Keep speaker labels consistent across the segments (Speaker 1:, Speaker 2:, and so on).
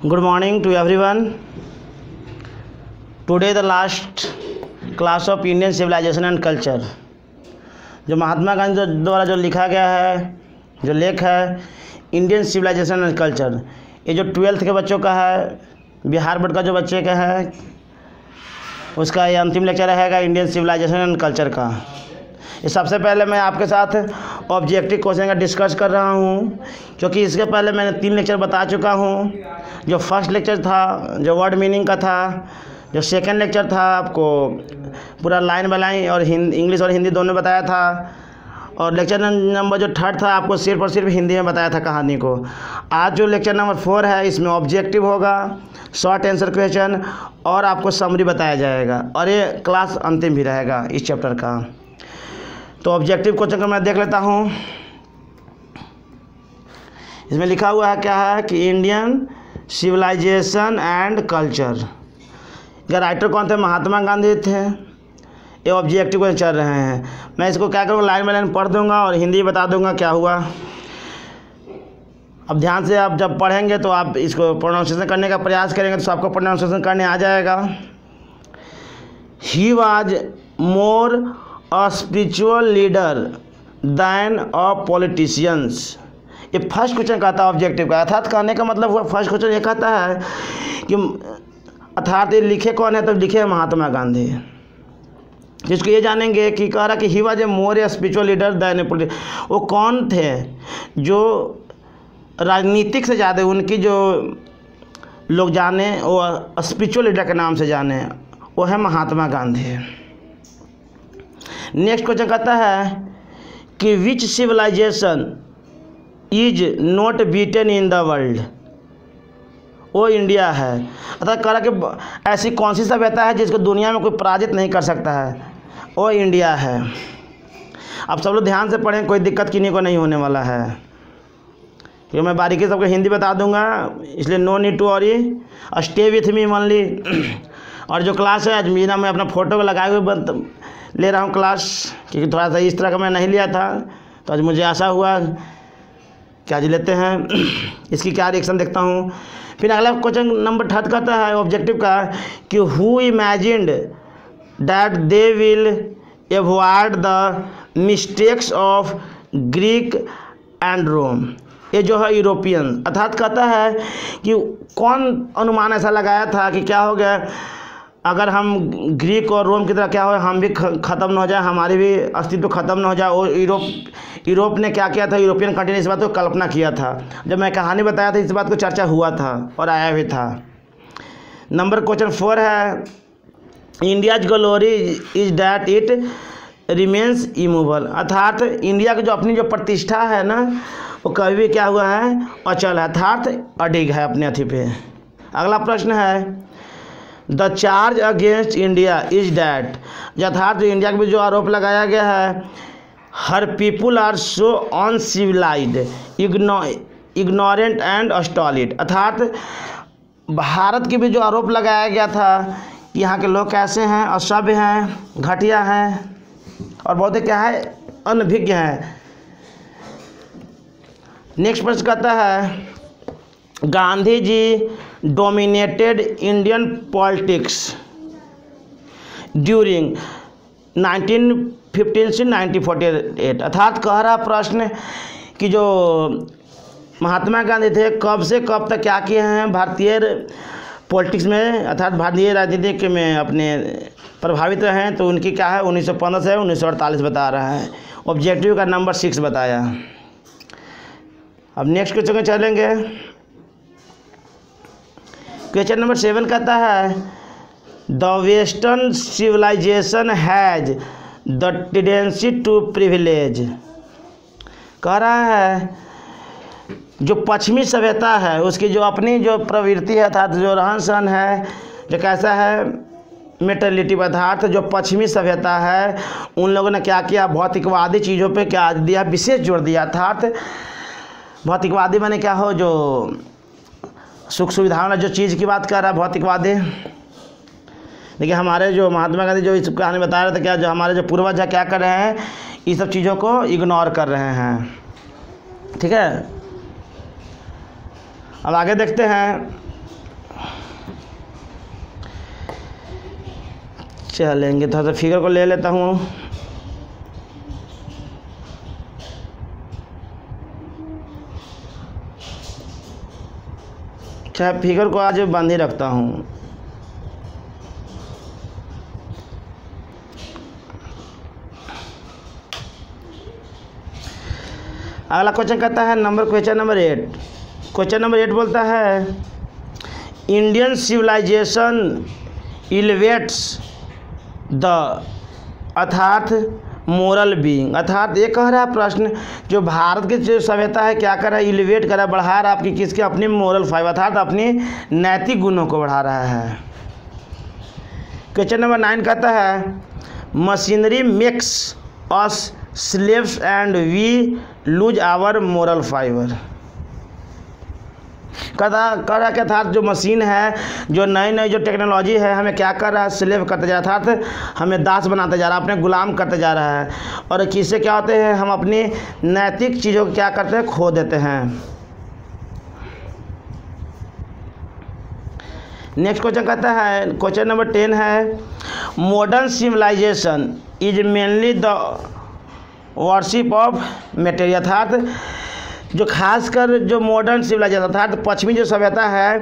Speaker 1: Good morning to everyone. Today the last class of Indian civilization and culture. जो महात्मा गांधी द्वारा जो लिखा गया है, जो लेख है इंडियन सिविलाइजेशन एंड कल्चर, ये जो 12th के बच्चों का है, बिहार बोर्ड का जो बच्चे का है, उसका ये अंतिम लेक्चर रहेगा इंडियन सिविलाइजेशन एंड कल्चर का। ये सबसे पहले मैं आपके साथ ऑब्जेक्टिव क्वेश्चन का डिस्कस कर रहा हूँ, क्योंकि इसके पहले मैंने 3 लेक्चर बता चुका हूँ। जो फर्स्ट लेक्चर था जो वर्ड मीनिंग का था, जो सेकंड लेक्चर था आपको पूरा लाइन बाय लाइन और इंग्लिश और हिंदी दोनों बताया था, और लेक्चर नंबर जो 3rd था आपको सिर्फ और सिर्फ हिंदी में बताया था कहानी को। आज जो लेक्चर नंबर 4 है इसमें ऑब्जेक्टिव होगा, शॉर्ट आंसर क्वेश्चन और आपको समरी बताया जाएगा, और ये क्लास अंतिम भी रहेगा इस चैप्टर का। तो ऑब्जेक्टिव क्वेश्चन को मैं देख लेता हूँ। इसमें लिखा हुआ है क्या है कि इंडियन सिविलाइजेशन एंड कल्चर। क्या राइटर कौन थे? महात्मा गांधी थे। ये ऑब्जेक्टिव क्वेश्चन चल रहे हैं। मैं इसको क्या करूँगा, लाइन बाय लाइन पढ़ दूंगा और हिंदी बता दूंगा क्या हुआ। अब ध्यान से आप जब पढ़ेंगे तो आप इसको प्रोनाउंसिएशन करने का प्रयास करेंगे तो आपको प्रोनाउंसिएशन करने आ जाएगा। He was more a spiritual leader then a politicians. ये फर्स्ट क्वेश्चन कहता है ऑब्जेक्टिव का। अर्थात कहने का मतलब हुआ फर्स्ट क्वेश्चन ये कहता है कि अर्थात ये लिखे कौन है? तो लिखे है महात्मा गांधी। जिसको ये जानेंगे कि कह रहा कि he was a more a spiritual leader than a politician. वो कौन थे जो राजनीतिक से ज़्यादा उनकी जो लोग जाने, वो स्पिरिचुअल लीडर के नाम से जाने, वो है महात्मा गांधी। नेक्स्ट क्वेश्चन कहता है कि which civilisation is not beaten in the world. वो इंडिया है। अर्थात कह रहा कि ऐसी कौन सी सभ्यता है जिसको दुनिया में कोई पराजित नहीं कर सकता है? वो इंडिया है। अब सब लोग ध्यान से पढ़ें, कोई दिक्कत किन्हीं को नहीं होने वाला है, क्योंकि मैं बारीकी सबको हिंदी बता दूंगा, इसलिए no need to worry, stay with me only. और जो क्लास है आज मीना मैं अपना फ़ोटो को लगाए हुए ले रहा हूँ क्लास, क्योंकि थोड़ा सा इस तरह का मैं नहीं लिया था, तो आज मुझे आशा हुआ कि आज लेते हैं। इसकी क्या रिएक्शन देखता हूँ। फिर अगला क्वेश्चन नंबर 3 कहता है ऑब्जेक्टिव का कि who imagined that they will avoid the mistakes of Greek and Rome. ये जो है यूरोपियन। अर्थात कहता है कि कौन अनुमान ऐसा लगाया था कि क्या हो गया अगर हम ग्रीक और रोम की तरह क्या हो, हम भी ख़त्म न हो जाए, हमारी भी अस्तित्व ख़त्म न हो जाए। और यूरोप ने क्या किया था, यूरोपियन कंट्री ने इस बात को कल्पना किया था। जब मैं कहानी बताया था इस बात को चर्चा हुआ था और आया भी था। नंबर क्वेश्चन 4 है India's glory is that it remains immovable. अर्थात इंडिया की जो अपनी जो प्रतिष्ठा है ना, वो कभी भी क्या हुआ है, अचल है, अर्थात अडिग है अपने अथी पे। अगला प्रश्न है the charge against India is that. अर्थात जो इंडिया के भी जो आरोप लगाया गया है, her people are so uncivilised ignorant and stolid. अर्थात भारत की भी जो आरोप लगाया गया था कि यहाँ के लोग कैसे हैं, असभ्य हैं, घटिया हैं और बहुत क्या है, अनभिज्ञ हैं। नेक्स्ट प्रश्न कहता है Gandhi ji dominated Indian politics during 1915 से 1948। अर्थात कह रहा प्रश्न कि जो महात्मा गांधी थे कब से कब तक क्या किए हैं भारतीय पॉलिटिक्स में, अर्थात भारतीय राजनीति में अपने प्रभावित रहे हैं। तो उनकी क्या है 1915 से 1948 बता रहा है। ऑब्जेक्टिव का नंबर 6 बताया। अब नेक्स्ट क्वेश्चन चलेंगे। क्वेश्चन नंबर 7 कहता है the western civilization has the tendency to privilege. कह रहा है जो पश्चिमी सभ्यता है उसकी जो अपनी जो प्रवृत्ति है, अर्थात जो रहन सहन है, जो कैसा है, मेंटालिटी। अर्थात जो पश्चिमी सभ्यता है उन लोगों ने क्या किया, भौतिकवादी चीज़ों पे क्या दिया, विशेष जोर दिया। अर्थात भौतिकवादी माने क्या हो, जो सुख सुविधाओं वाला जो चीज़ की बात कर रहा है भौतिकवादी। देखिए हमारे जो महात्मा गांधी जो इस कहानी बता रहे थे, क्या जो हमारे जो पूर्वज है क्या कर रहे हैं, ये सब चीज़ों को इग्नोर कर रहे हैं। ठीक है, अब आगे देखते हैं। चलेंगे, थोड़ा सा फिगर को ले लेता हूँ। अच्छा, फिगर को आज बंद ही रखता हूँ। अगला क्वेश्चन कहता है क्वेश्चन नंबर 8। क्वेश्चन नंबर 8 बोलता है इंडियन सिविलाइजेशन इलिवेट्स द अर्थात मोरल बीइंग, अर्थात ये कह रहा है प्रश्न, जो भारत की जो सभ्यता है क्या कर रहा है, इलिवेट कर रहा है, बढ़ा रहा है आपकी किसके, अपनी मोरल फाइव अर्थात अपनी नैतिक गुणों को बढ़ा रहा है। क्वेश्चन नंबर 9 कहता है machinery makes us slaves and we lose our moral fibre. कह रहा के अर्थात जो मशीन है, जो नई जो टेक्नोलॉजी है, हमें क्या कर रहा है, स्लेव करते जा रहा है, अर्थात हमें दास बनाते जा रहा है, अपने गुलाम करते जा रहा है। और किससे क्या होते हैं, हम अपनी नैतिक चीज़ों को क्या करते हैं, खो देते हैं। नेक्स्ट क्वेश्चन कहता है क्वेश्चन नंबर 10 है modern civilization is mainly the worship of material, अर्थात जो खासकर जो मॉडर्न सिविलाइजेशन अर्थात पश्चिमी जो सभ्यता है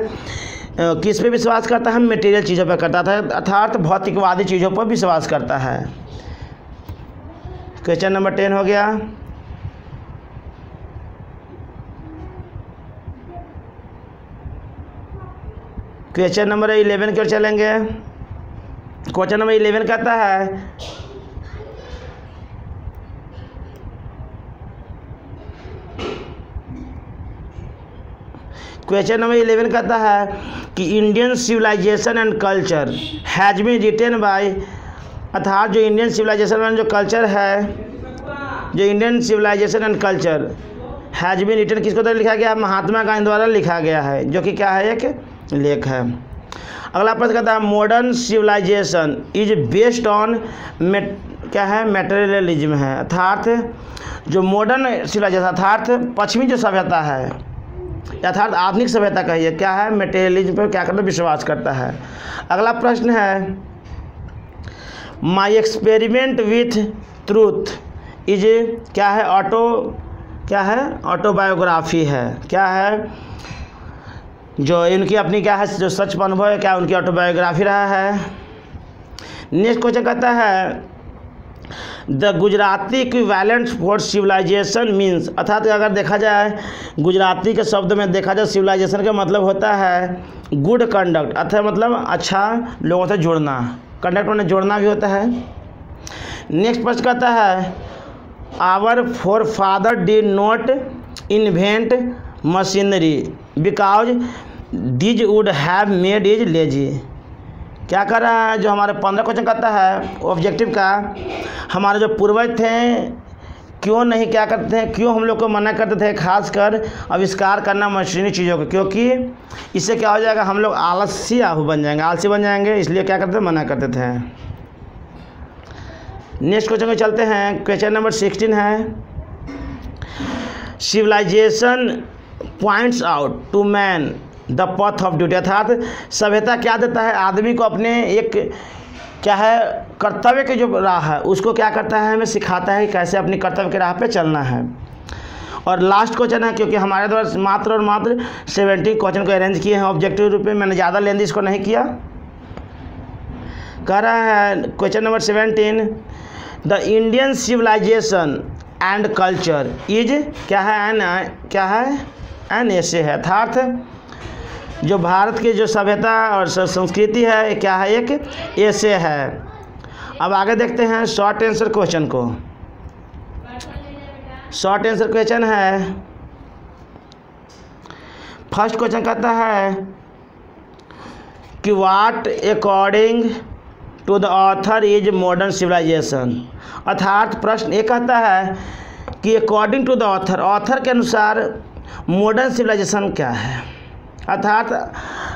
Speaker 1: किस पे विश्वास करता है, मटेरियल चीज़ों पर करता था, अर्थात भौतिकवादी चीज़ों पर विश्वास करता है। क्वेश्चन नंबर 10 हो गया। क्वेश्चन नंबर 11 की ओर चलेंगे। क्वेश्चन नंबर 11 कहता है क्वेश्चन नंबर 11 कहता है कि Indian civilisation and culture has been written by, अर्थात जो इंडियन सिविलाइजेशन एंड जो कल्चर है, जो Indian civilisation and culture has been written किसको द्वारा लिखा गया है, महात्मा गांधी द्वारा लिखा गया है, जो कि क्या है, एक लेख है। अगला प्रश्न कहता है modern civilization is based on क्या है, मटेरियलिज्म है, अर्थात जो मॉडर्न सिविलाइजेशन अर्थात पश्चिमी जो सभ्यता है अर्थात आधुनिक सभ्यता कहिए, क्या है, मटेरियलिज्म पर क्या करता है, विश्वास करता है। अगला प्रश्न है my experiment with truth is क्या है, ऑटोबायोग्राफी है, क्या है, जो इनकी अपनी क्या है, जो सच अनुभव है, क्या उनकी ऑटोबायोग्राफी रहा है। नेक्स्ट क्वेश्चन कहता है the Gujarati equivalent for civilization means, अर्थात अगर देखा जाए गुजराती के शब्द में देखा जाए सिविलाइजेशन का मतलब होता है गुड कंडक्ट, अर्थात मतलब अच्छा लोगों से जुड़ना, कंडक्ट में जोड़ना भी होता है। नेक्स्ट प्रश्न कहता है our forefather did not invent machinery because these would have made is lazy, क्या कर रहा है, जो हमारे 15 क्वेश्चन करता है ऑब्जेक्टिव का, हमारे जो पूर्वज थे क्यों नहीं क्या करते हैं, क्यों हम लोग को मना करते थे खासकर आविष्कार करना मशीनी चीज़ों को, क्योंकि इससे क्या हो जाएगा, हम लोग आलसी आलसी बन जाएंगे, इसलिए क्या करते थे, मना करते थे। नेक्स्ट क्वेश्चन को चलते हैं। क्वेश्चन नंबर 16 है civilization points out to man the path of duty, अर्थात सभ्यता क्या देता है, आदमी को अपने एक क्या है कर्तव्य की जो राह है उसको क्या करता है, हमें सिखाता है कैसे अपनी कर्तव्य की राह पे चलना है। और लास्ट क्वेश्चन है, क्योंकि हमारे द्वारा मात्र और मात्र 70 क्वेश्चन को अरेंज किए हैं ऑब्जेक्टिव रूप में, मैंने ज़्यादा लेंथ इसको नहीं किया। कह रहा है question number 17 the Indian civilisation and culture is क्या है, एन एसे है, अर्थात जो भारत की जो सभ्यता और संस्कृति है क्या है, एक ऐसे है। अब आगे देखते हैं शॉर्ट आंसर क्वेश्चन को। शॉर्ट आंसर क्वेश्चन है, फर्स्ट क्वेश्चन कहता है कि what according to the author is modern civilization, अर्थात प्रश्न ये कहता है कि अकॉर्डिंग टू द ऑथर के अनुसार मॉडर्न सिविलाइजेशन क्या है, अर्थात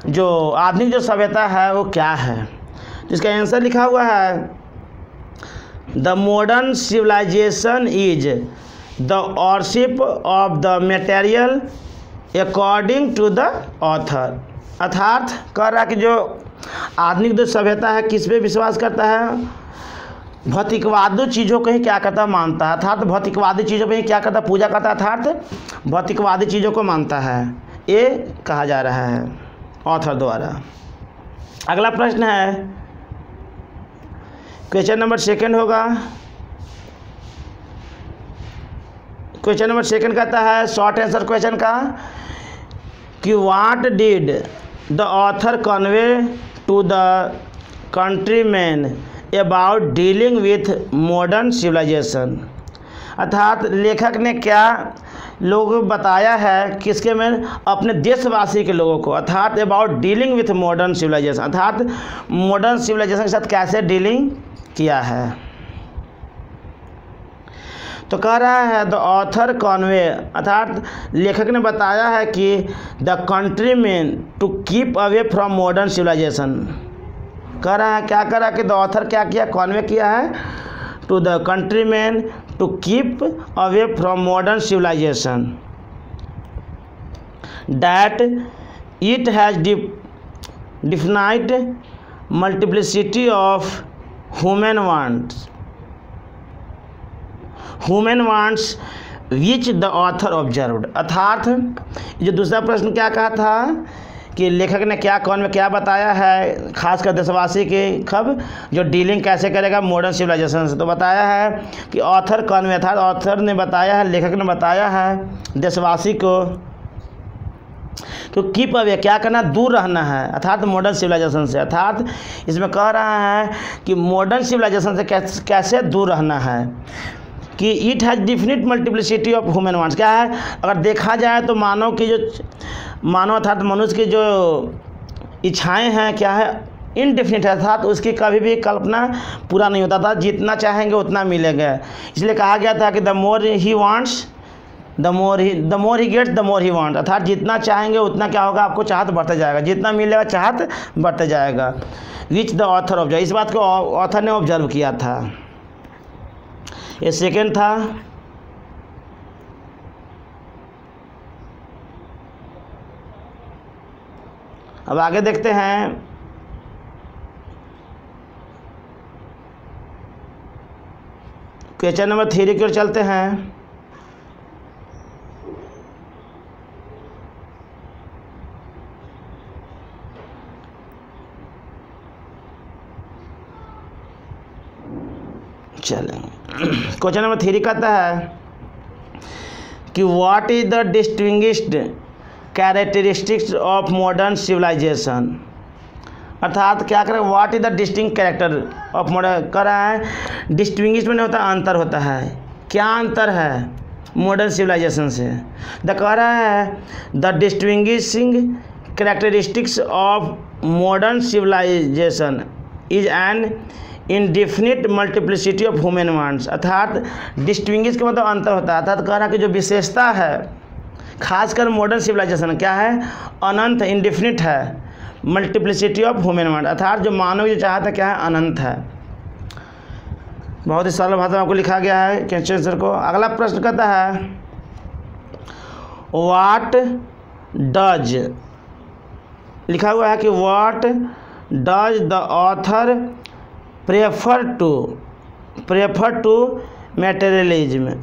Speaker 1: जो आधुनिक जो सभ्यता है वो क्या है। जिसका आंसर लिखा हुआ है the modern civilization is the worship of the material according to the author, अर्थात कह रहा कि जो आधुनिक जो सभ्यता है किस पे विश्वास करता है? भौतिकवादी चीज़ों को ही क्या करता है? मानता है। अर्थात भौतिकवादी चीज़ों पे ही क्या करता है? पूजा करता है। अर्थात भौतिकवादी चीज़ों को मानता है, ये कहा जा रहा है ऑथर द्वारा। अगला प्रश्न है, क्वेश्चन नंबर 2 होगा। क्वेश्चन नंबर 2 कहता है, शॉर्ट आंसर क्वेश्चन का, कि what did the author convey to the countryman about dealing with modern civilization. अर्थात लेखक ने क्या लोगों को बताया है, किसके में? अपने देशवासी के लोगों को। अर्थात about dealing with modern civilization, अर्थात मॉडर्न सिविलाइजेशन के साथ कैसे डीलिंग किया है। तो कह रहा है द ऑथर कॉन्वे, अर्थात लेखक ने बताया है कि the countryman to keep away from modern civilization. कह रहा है, क्या कह रहा है कि द ऑथर क्या किया? कॉन्वे किया है to the countryman to keep away from modern civilization that it has defined multiplicity of human wants which the author observed. अर्थात जो दूसरा प्रश्न क्या कहा था कि लेखक ने क्या कौन में क्या बताया है, खासकर देशवासी के खब जो डीलिंग कैसे करेगा मॉडर्न सिविलाइजेशन से। तो बताया है कि ऑथर कौन में था, ऑथर ने बताया है, लेखक ने बताया है देशवासी को तो कीप अवे क्या करना, दूर रहना है, अर्थात मॉडर्न सिविलाइजेशन से। अर्थात इसमें कह रहा है कि मॉडर्न सिविलाइजेशन से कैसे दूर रहना है, कि it has definite multiplicity of human wants. क्या है? अगर देखा जाए तो मानव अर्थात मनुष्य की जो इच्छाएं हैं क्या है? इनडेफिनिट है, अर्थात उसकी कभी भी कल्पना पूरा नहीं होता था, जितना चाहेंगे उतना मिलेगा। इसलिए कहा गया था कि the more he wants the more he gets the more he want. अर्थात जितना चाहेंगे उतना क्या होगा? आपको चाहत बढ़ते जाएगा, जितना मिलेगा चाहत बढ़ते जाएगा। विच द ऑथर ऑब्जर्व, इस बात को ऑथर ने ऑब्जर्व किया था। ये 2 था। अब आगे देखते हैं, क्वेश्चन नंबर 3 की ओर चलते हैं। चलें, क्वेश्चन नंबर 3 कहता है कि what is the distinguished characteristics of modern civilization. अर्थात क्या करें? What is the distinct character of modern, कर रहा है डिस्टिंग्विश में होता है, अंतर होता है। क्या अंतर है मॉडर्न सिविलाइजेशन से? कह रहा है the distinguishing characteristics of modern civilization is an indefinite multiplicity of human wants. अर्थात डिस्टिंग्विश का मतलब अंतर होता है। अर्थात कह रहा है कि जो विशेषता है खासकर मॉडर्न सिविलाइजेशन क्या है? अनंत, इनडिफिनिट है। मल्टीप्लिसिटी ऑफ ह्यूमन वांट, अर्थात जो मानव जो चाहता है क्या है? अनंत है। बहुत ही सरल भाषा में आपको लिखा गया है क्वेश्चन आंसर को। अगला प्रश्न कहता है व्हाट डज, लिखा हुआ है कि what does the author prefer to materialism.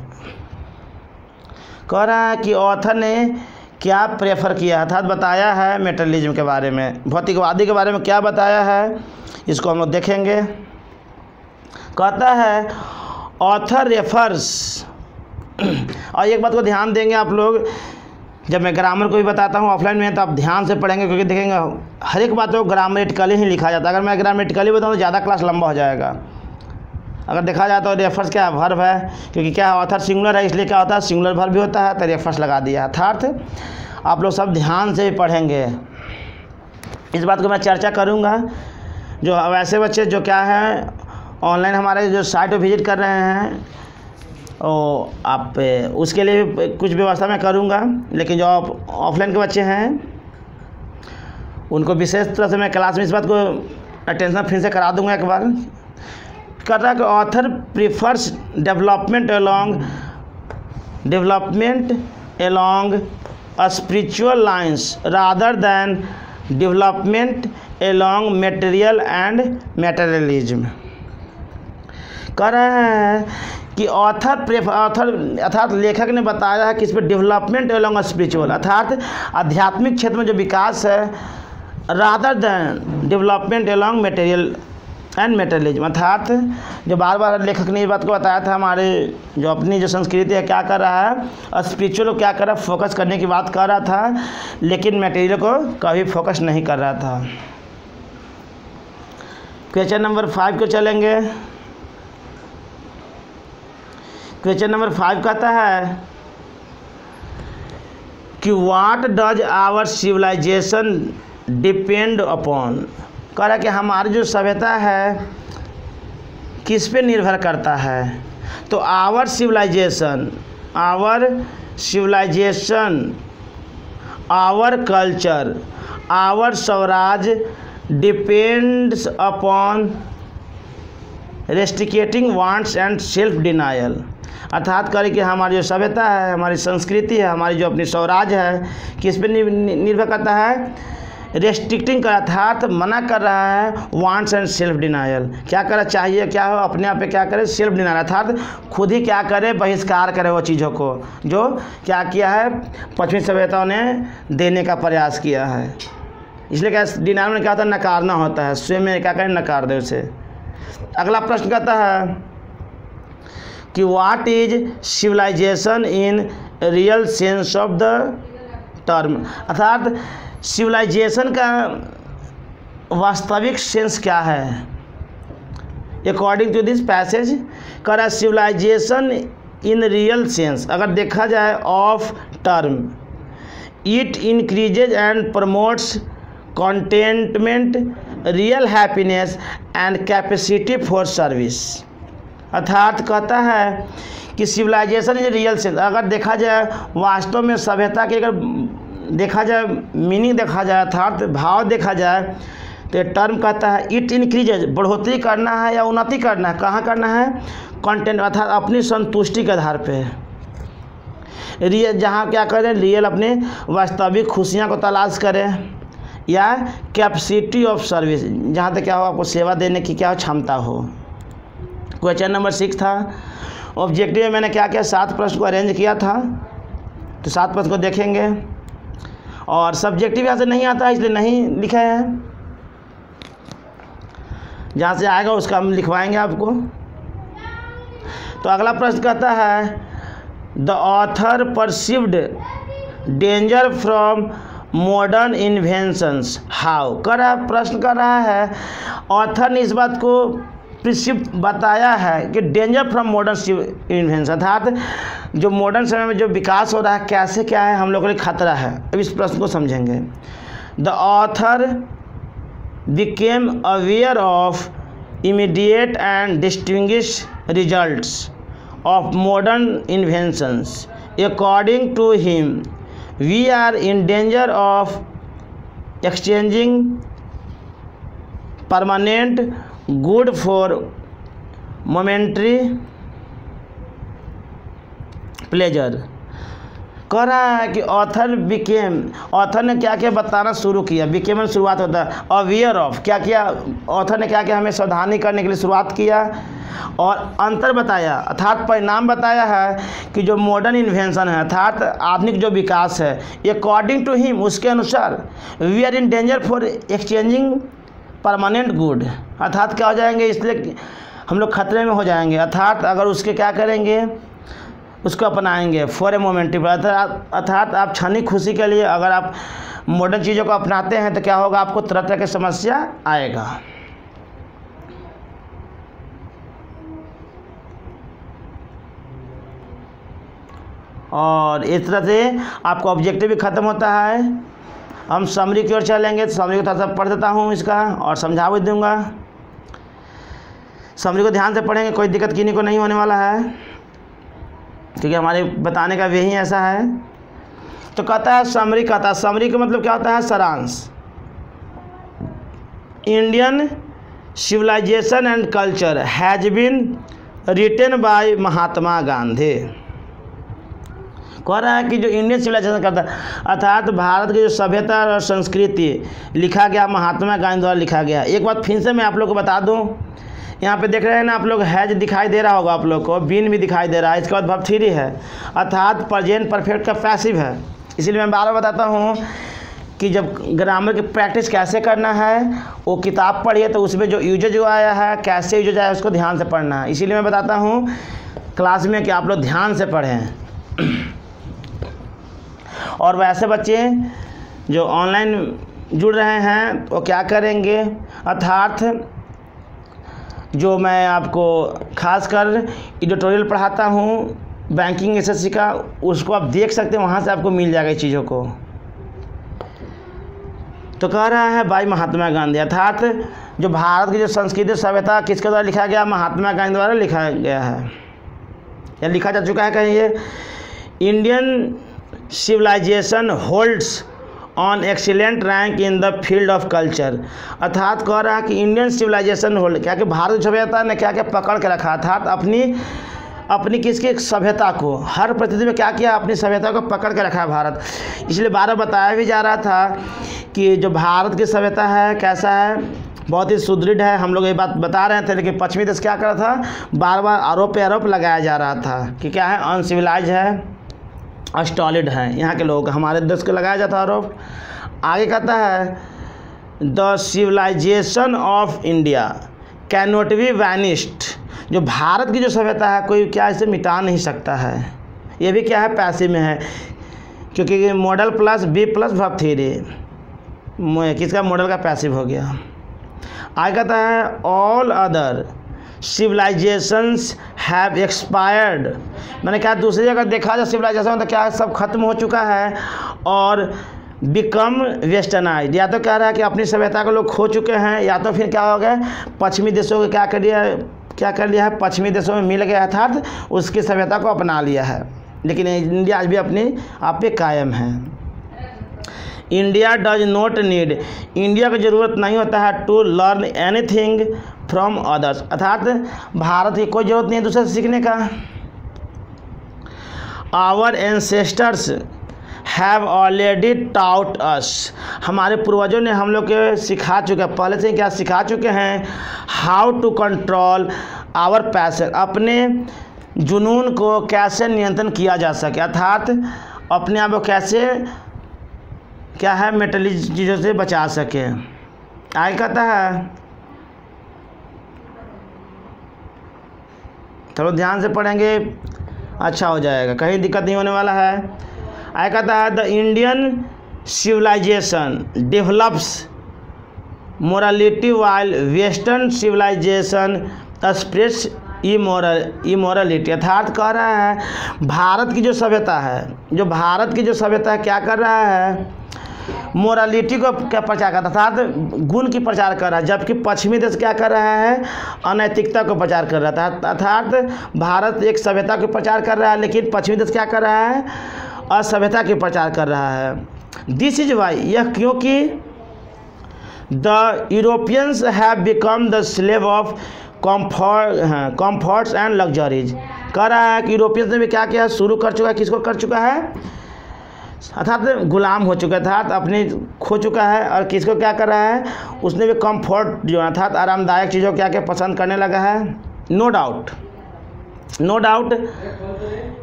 Speaker 1: कह रहा है कि ऑथर ने क्या प्रेफर किया, अर्थात बताया है मटेरियलिज्म के बारे में, भौतिकवादी के बारे में क्या बताया है, इसको हम लोग देखेंगे। कहता है ऑथर रेफर्स, और एक बात को ध्यान देंगे आप लोग, जब मैं ग्रामर को भी बताता हूँ ऑफलाइन में तो आप ध्यान से पढ़ेंगे, क्योंकि देखेंगे हर एक बात को ग्रामेटिकली ही लिखा जाता है। अगर मैं ग्रामेटिकली बताऊँ तो ज़्यादा क्लास लंबा हो जाएगा। अगर देखा जाए तो रेफर्स क्या है? वर्ब है, क्योंकि क्या है ऑथर सिंगुलर है, इसलिए क्या होता है? सिंगुलर वर्ब भी होता है, तो रेफर्स लगा दिया। अर्थात आप लोग सब ध्यान से ही पढ़ेंगे, इस बात को मैं चर्चा करूँगा। जो वैसे बच्चे जो क्या है ऑनलाइन हमारे जो साइट पर विजिट कर रहे हैं और आप उसके लिए कुछ व्यवस्था मैं करूँगा, लेकिन जो ऑफलाइन के बच्चे हैं उनको विशेष तरह से मैं क्लास में इस बात को अटेंशन फिर से करा दूँगा एक बार। कर रहा कि author prefers development along spiritual lines rather than development along material and materialism. कह रहा है कि ऑथर अर्थात लेखक ने बताया है कि इस पर डेवलपमेंट एलोंग स्पिरिचुअल अर्थात आध्यात्मिक क्षेत्र में जो विकास है rather than development along material and materialism, अर्थात जो बार बार लेखक ने इस बात को बताया था हमारे जो अपनी जो संस्कृति है क्या कर रहा है स्पिरिचुअल को क्या कर रहा है फोकस करने की बात कर रहा था, लेकिन मटेरियल को कभी फोकस नहीं कर रहा था। क्वेश्चन नंबर 5 को चलेंगे। क्वेश्चन नंबर 5 कहता है कि what does our civilization depend upon. कह रहा है कि हमारी जो सभ्यता है किस पे निर्भर करता है। तो our civilisation our culture our swaraj depends upon restricting wants and self denial. अर्थात करें कि हमारी जो सभ्यता है हमारी संस्कृति है हमारी जो अपनी स्वराज है किस पे निर्भर करता है, रेस्ट्रिक्टिंग का अर्थात मना कर रहा है, वांट्स एंड सेल्फ डिनायल क्या करना चाहिए क्या हो अपने आप पे क्या करे सेल्फ डिनायल अर्थात खुद ही क्या करे बहिष्कार करे वो चीज़ों को जो क्या किया है पश्चिमी सभ्यताओं ने देने का प्रयास किया है। इसलिए क्या डिनायल में क्या होता है नकारना होता है, स्वयं में क्या करें नकार दे उसे। अगला प्रश्न कहता है कि what is civilization in real sense of the term, अर्थात सिविलाइजेशन का वास्तविक सेंस क्या है। अकॉर्डिंग टू दिस पैसेज कह रहा है सिविलाइजेशन इन रियल सेंस अगर देखा जाए of term it increases and promotes contentment real happiness and capacity for service. अर्थात कहता है कि सिविलाइजेशन इन रियल सेंस अगर देखा जाए वास्तव में सभ्यता के अगर देखा जाए मीनिंग देखा जाए अर्थात भाव देखा जाए तो टर्म कहता है इट इंक्रीजेज बढ़ोतरी करना है या उन्नति करना है, कहाँ करना है कंटेंट अर्थात अपनी संतुष्टि के आधार पे रियल जहाँ क्या करें रियल अपने वास्तविक खुशियाँ को तलाश करें या कैपेसिटी ऑफ सर्विस जहाँ तक क्या हो आपको सेवा देने की क्या हो क्षमता हो। क्वेश्चन नंबर 6 था ऑब्जेक्टिव में मैंने क्या किया 7 प्रश्न को अरेंज किया था तो 7 प्रश्न को देखेंगे और सब्जेक्टिव यहाँ से नहीं आता है इसलिए नहीं लिखा है, जहाँ से आएगा उसका हम लिखवाएंगे आपको। तो अगला प्रश्न कहता है the author perceived danger from modern inventions how. प्रश्न कर रहा है ऑथर ने इस बात को प्रिसिप बताया है कि डेंजर फ्रॉम मॉडर्न इन्वेंशन अर्थात जो मॉडर्न समय में जो विकास हो रहा है कैसे क्या है हम लोगों के लिए खतरा है। अब इस प्रश्न को समझेंगे। The author became aware of immediate and distinguish results of modern inventions according to him we are in danger of exchanging permanent good for momentary pleasure. कह रहा है कि ऑथर ने क्या क्या बताना शुरू किया। बिकेम में शुरुआत होता है अवेयर ऑफ क्या किया ऑथर ने क्या क्या हमें सावधानी करने के लिए शुरुआत किया और अंतर बताया अर्थात परिणाम बताया है कि जो मॉडर्न इन्वेंशन है अर्थात आधुनिक जो विकास है अकॉर्डिंग टू हिम उसके अनुसार we are in danger for exchanging permanent good अर्थात क्या हो जाएंगे इसलिए हम लोग खतरे में हो जाएंगे अर्थात अगर उसके क्या करेंगे उसको अपनाएंगे फॉर ए मोमेंट अर्थात आप क्षणिक खुशी के लिए अगर आप मॉडर्न चीज़ों को अपनाते हैं तो क्या होगा आपको तरह तरह की समस्या आएगा। और इस तरह से आपका ऑब्जेक्टिव भी ख़त्म होता है। हम समरी की ओर चलेंगे तो समरी को थोड़ा सा पढ़ देता हूँ इसका और समझा भी दूँगा। समरी को ध्यान से पढ़ेंगे कोई दिक्कत किसी को नहीं होने वाला है क्योंकि हमारे बताने का वे ही ऐसा है। तो कहता है समरी का मतलब क्या होता है सारांश। Indian civilisation and culture has been written by Mahatma Gandhi. कह रहा है कि जो इंडियन सिविलाइजेशन करता है, अर्थात भारत की जो सभ्यता और संस्कृति लिखा गया महात्मा गांधी द्वारा लिखा गया। एक बात फिर से मैं आप लोग को बता दूं, यहाँ पे देख रहे हैं ना आप लोग, हैज दिखाई दे रहा होगा आप लोग को, बीन भी दिखाई दे रहा है, इसके बाद वर्ब थ्री है, अर्थात प्रेजेंट परफेक्ट का पैसिव है। इसीलिए मैं बार बार बताता हूँ कि जब ग्रामर की प्रैक्टिस कैसे करना है, वो किताब पढ़िए तो उसमें जो यूजेज जो आया है, कैसे यूजेज आया है, उसको ध्यान से पढ़ना है। इसीलिए मैं बताता हूँ क्लास में कि आप लोग ध्यान से पढ़ें। और वैसे बच्चे जो ऑनलाइन जुड़ रहे हैं वो क्या करेंगे, अर्थात जो मैं आपको खासकर एडिटोरियल पढ़ाता हूँ बैंकिंग एसएससी का, उसको आप देख सकते हैं, वहाँ से आपको मिल जाएगा चीज़ों को। तो कह रहा है भाई महात्मा गांधी, अर्थात जो भारत की जो संस्कृति सभ्यता किसके द्वारा लिखा गया, महात्मा गांधी द्वारा लिखा गया है या लिखा जा चुका है। कहिए, Indian civilization holds on excellent rank in the field of culture, अर्थात कह रहा है कि इंडियन सिविलाइजेशन होल्ड, क्या कि भारत की सभ्यता ने क्या क्या पकड़ के रखा, अर्थात अपनी किसकी सभ्यता को, हर परिस्थिति में क्या किया, अपनी सभ्यता को पकड़ के रखा है भारत। इसलिए बार बार बताया भी जा रहा था कि जो भारत की सभ्यता है कैसा है, बहुत ही सुदृढ़ है। हम लोग ये बात बता रहे थे, लेकिन पश्चिमी देश क्या कर रहा था, बार बार आरोप पे आरोप लगाया जा रहा था कि क्या है, अनसिविलाइज है, अस्टॉलिड है यहाँ के लोग, हमारे देश को लगाया जाता आरोप। आगे कहता है, the civilization of India can not be vanished, जो भारत की जो सभ्यता है कोई क्या इसे मिटा नहीं सकता है। ये भी क्या है, पैसिव में है, क्योंकि modal plus be plus verb three, किसका मॉडल का पैसिव हो गया। आगे कहता है, all other civilizations have expired, मैंने क्या दूसरी जगह देखा जाए सिविलाइजेशन तो क्या सब खत्म हो चुका है और बिकम वेस्टर्नाइज, या तो कह रहा है कि अपनी सभ्यता को लोग खो चुके हैं, या तो फिर क्या हो गया, पश्चिमी देशों को क्या कर लिया है, पश्चिमी देशों में मिल गया, अर्थात उसकी सभ्यता को अपना लिया है। लेकिन इंडिया आज भी अपने आप पे कायम है। India does not need, India को ज़रूरत नहीं होता है to learn anything from others, अर्थात भारत की कोई ज़रूरत नहीं है दूसरे से सीखने का। Our ancestors have already taught us, हमारे पूर्वजों ने हम लोग के सिखा चुके हैं, पहले से क्या सिखा चुके हैं, how to control our passion, अपने जुनून को कैसे नियंत्रण किया जा सके, अर्थात अपने आप को कैसे क्या है मेटली चीज़ों से बचा सके। आगे कहता है, थोड़ा ध्यान से पढ़ेंगे अच्छा हो जाएगा, कहीं दिक्कत नहीं होने वाला है। आगे कहता है, the Indian civilization develops morality while western civilization spreads immorality, अर्थात कह रहा है भारत की जो सभ्यता है, क्या कर रहा है, मोरालिटी को क्या प्रचार कर रहा है, अर्थात गुण की प्रचार कर रहा है, जबकि पश्चिमी देश क्या कर रहा है, अनैतिकता को प्रचार कर रहा था। अर्थात भारत एक सभ्यता को प्रचार कर रहा है, लेकिन पश्चिमी देश क्या कर रहा है, असभ्यता की प्रचार कर रहा है। दिस इज वाई, यह क्योंकि the Europeans have become the slave of comforts and luxuries, कह रहा है कि यूरोपियंस ने भी क्या किया, शुरू कर चुका है, किसको कर चुका है, अर्थात गुलाम हो चुका था, अपने खो चुका है, और किसको क्या कर रहा है, उसने भी कंफर्ट जो अर्थात आरामदायक चीज़ों क्या क्या पसंद करने लगा है। No doubt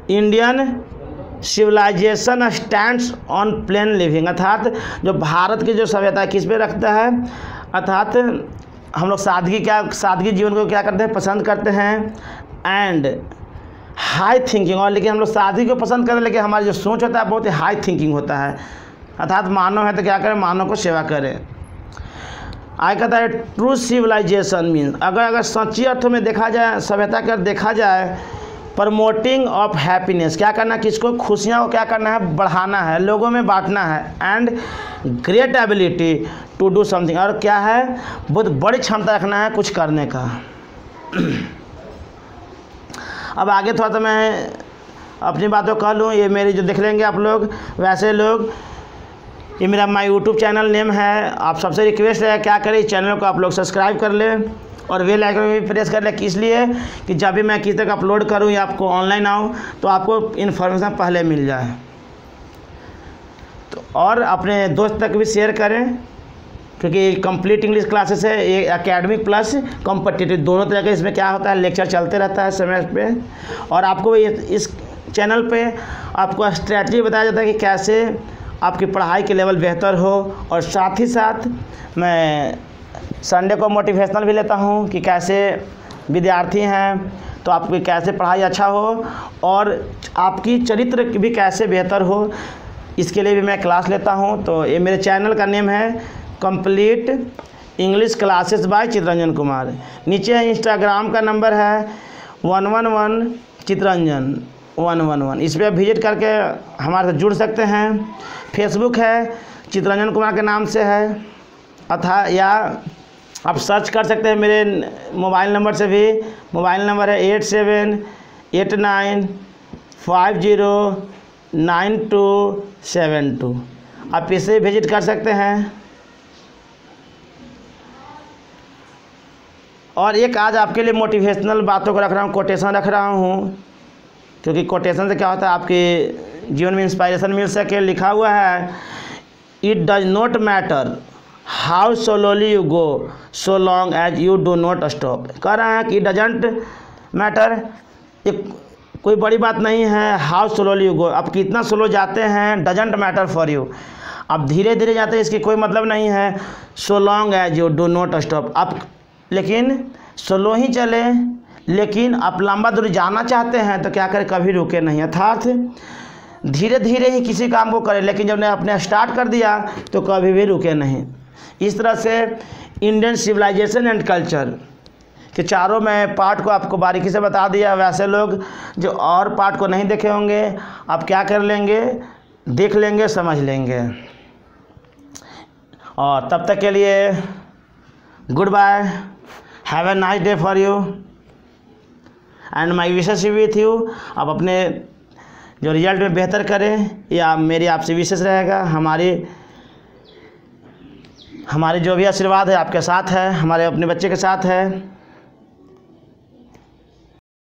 Speaker 1: Indian civilization stands on plain living, अर्थात जो भारत की जो सभ्यता किस पे रखता है, अर्थात हम लोग सादगी जीवन को क्या करते हैं, पसंद करते हैं, एंड हाई थिंकिंग, और लेकिन हम लोग सादगी को पसंद करते हैं, लेकिन हमारी जो सोच होता है बहुत ही हाई थिंकिंग होता है, अर्थात मानव है तो क्या करें, मानव को सेवा करें। आगे कहता है, ट्रू सिविलाइजेशन मीन्स, अगर सच्ची अर्थों में देखा जाए, सभ्यता का देखा जाए, प्रमोटिंग ऑफ हैप्पीनेस, क्या करना, किसको, खुशियाँ को क्या करना है, बढ़ाना है, लोगों में बांटना है, and great ability to do something, और क्या है, बहुत बड़ी क्षमता रखना है कुछ करने का। अब आगे थोड़ा सा मैं अपनी बातों कह लूँ, ये मेरी जो देख लेंगे आप लोग, वैसे लोग, ये मेरा माय यूट्यूब चैनल नेम है, आप सबसे रिक्वेस्ट है क्या करें, इस चैनल को आप लोग सब्सक्राइब कर लें और बेल आइकन भी प्रेस कर लें, इसलिए कि जब भी मैं किसी तक अपलोड करूँ या आपको ऑनलाइन आऊँ तो आपको इन्फॉर्मेशन पहले मिल जाए। तो और अपने दोस्त तक भी शेयर करें, क्योंकि कंप्लीट इंग्लिश क्लासेस है, ये एकेडमिक प्लस कॉम्पिटिटिव दोनों तरह के इसमें क्या होता है, लेक्चर चलते रहता है समय पे। और आपको इस चैनल पे आपको स्ट्रैटेजी बताया जाता है कि कैसे आपकी पढ़ाई के लेवल बेहतर हो। और साथ ही साथ मैं संडे को मोटिवेशनल भी लेता हूँ कि कैसे विद्यार्थी हैं तो आपकी कैसे पढ़ाई अच्छा हो और आपकी चरित्र भी कैसे बेहतर हो, इसके लिए भी मैं क्लास लेता हूँ। तो ये मेरे चैनल का नेम है complete English classes by Chitranjan Kumar. नीचे इंस्टाग्राम का नंबर है 111 चितरंजन 111, इस पर विजिट करके हमारे साथ जुड़ सकते हैं। फेसबुक है चितरंजन कुमार के नाम से है, अथा या आप सर्च कर सकते हैं मेरे मोबाइल नंबर से भी। मोबाइल नंबर है 8789509272, आप इसे विजिट कर सकते हैं। और एक आज आपके लिए मोटिवेशनल बातों को रख रहा हूँ, कोटेशन रख रहा हूँ, क्योंकि कोटेशन से क्या होता है आपके जीवन में इंस्पायरेशन मिल सके। लिखा हुआ है, it does not matter how slowly you go so long as you do not stop. कह रहा है कि डजेंट मैटर, एक कोई बड़ी बात नहीं है, हाउ स्लोली यू गो, आप कितना स्लो जाते हैं डजेंट मैटर फॉर यू, आप धीरे धीरे जाते हैं इसकी कोई मतलब नहीं है। So long as you do not stop, आप लेकिन स्लो ही चले, लेकिन आप लंबा दूरी जाना चाहते हैं तो क्या करें, कभी रुके नहीं, अर्थात धीरे धीरे ही किसी काम को करें, लेकिन जब ने अपने स्टार्ट कर दिया तो कभी भी रुके नहीं। इस तरह से इंडियन सिविलाइजेशन एंड कल्चर के चारों मैं पार्ट को आपको बारीकी से बता दिया। वैसे लोग जो और पार्ट को नहीं देखे होंगे, आप क्या कर लेंगे, देख लेंगे, समझ लेंगे। और तब तक के लिए goodbye, have a nice day for you and my wishes with you. आप अपने जो रिजल्ट में बेहतर करें, या मेरी आपसे विशेष रहेगा। हमारी जो भी आशीर्वाद है आपके साथ है, हमारे अपने बच्चे के साथ है।